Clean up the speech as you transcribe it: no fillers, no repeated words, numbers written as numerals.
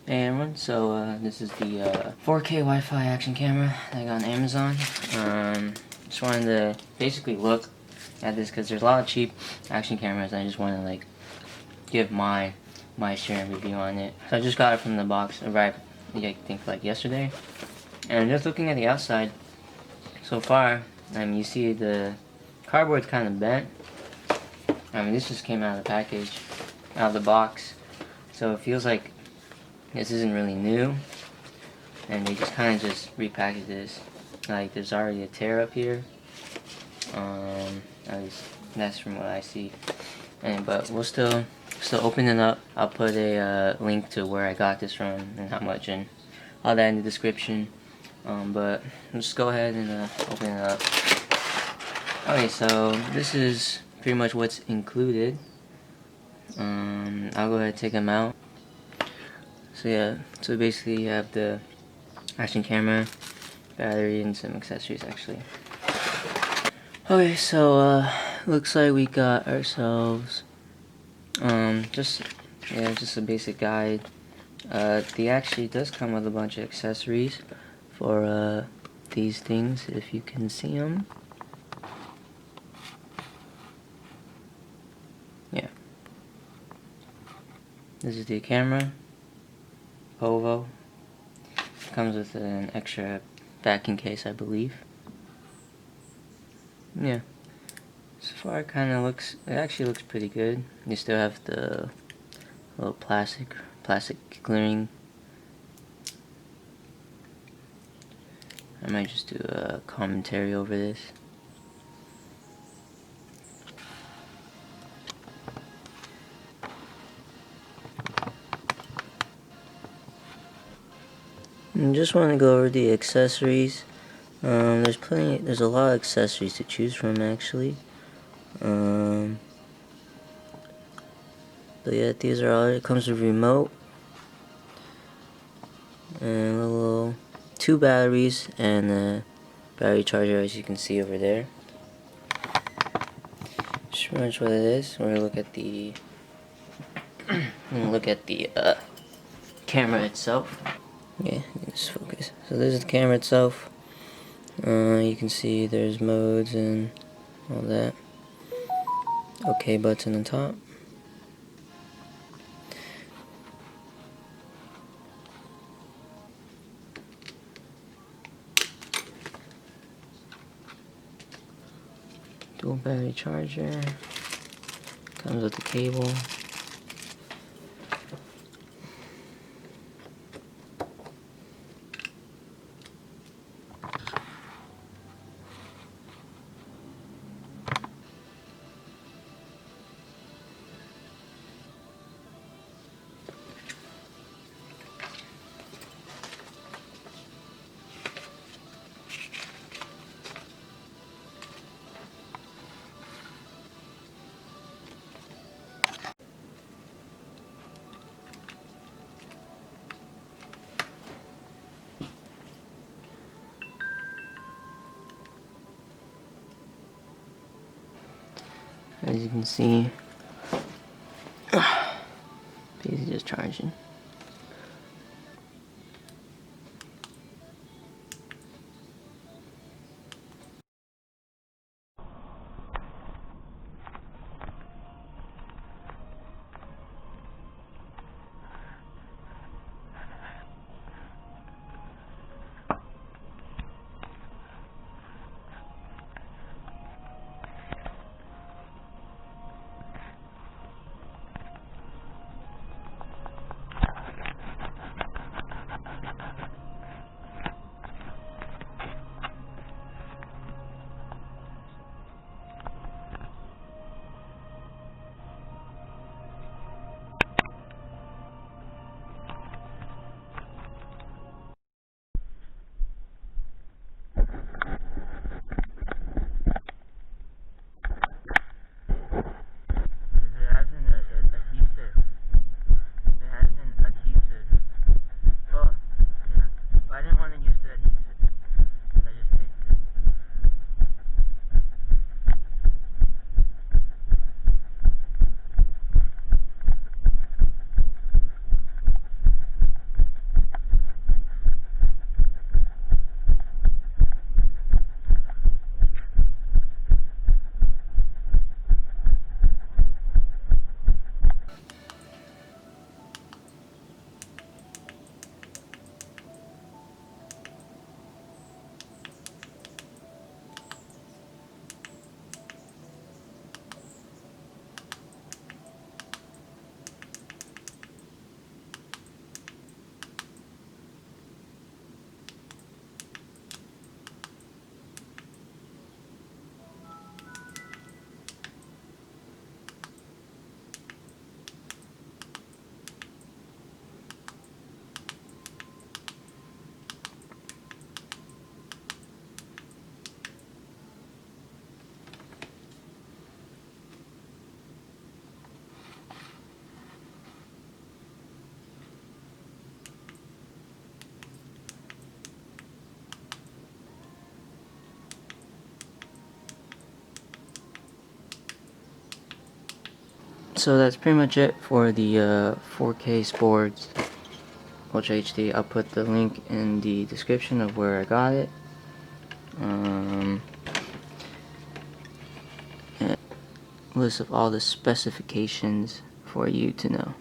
Hey everyone, so this is the 4K Wi-Fi action camera that I got on Amazon. Just wanted to basically look at this because there's a lot of cheap action cameras and I just want to like give my share and review on it. So I just got it from the box, arrived I think like yesterday, and just looking at the outside so far, you see the cardboard's kind of bent. This just came out of the package, out of the box, so it feels like this isn't really new, and they just kind of just repackaged this. Like there's already a tear up here. At least that's from what I see. But we'll still open it up. I'll put a link to where I got this from and how much and all that in the description. But let's go ahead and open it up. Okay, so this is pretty much what's included. I'll go ahead and take them out. So yeah, so basically you have the action camera, battery, and some accessories actually. Okay, so looks like we got ourselves just a basic guide. The actually does come with a bunch of accessories for these things, if you can see them. Yeah. This is the camera. POVO. Comes with an extra backing case, I believe. Yeah. So far, it actually looks pretty good. You still have the little plastic clearing. I might just do a commentary over this. I just want to go over the accessories. There's a lot of accessories to choose from actually. But yeah, these are all. It comes with a remote and a little 2 batteries and a battery charger, as you can see over there. Just pretty much what it is. We're gonna look at the camera itself. Yeah, just focus. So this is the camera itself. You can see there's modes and all that. OK button on top. Dual battery charger. Comes with the cable. As you can see, basically just charging. So that's pretty much it for the 4K Sports Ultra HD. I'll put the link in the description of where I got it. And list of all the specifications for you to know.